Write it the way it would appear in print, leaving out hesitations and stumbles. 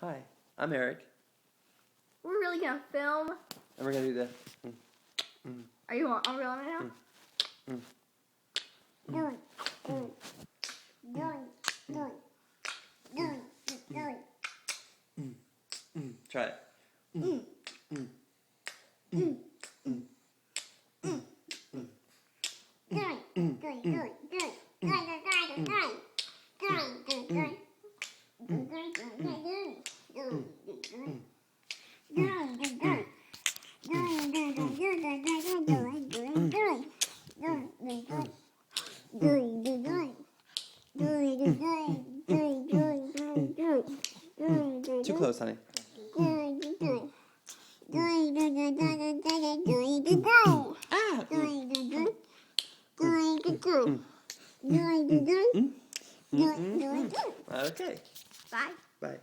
Hi, I'm Eric. We're really gonna film. And we're gonna do the. Are we on it now? Try it. Too close, honey. Okay. Bye. Bye.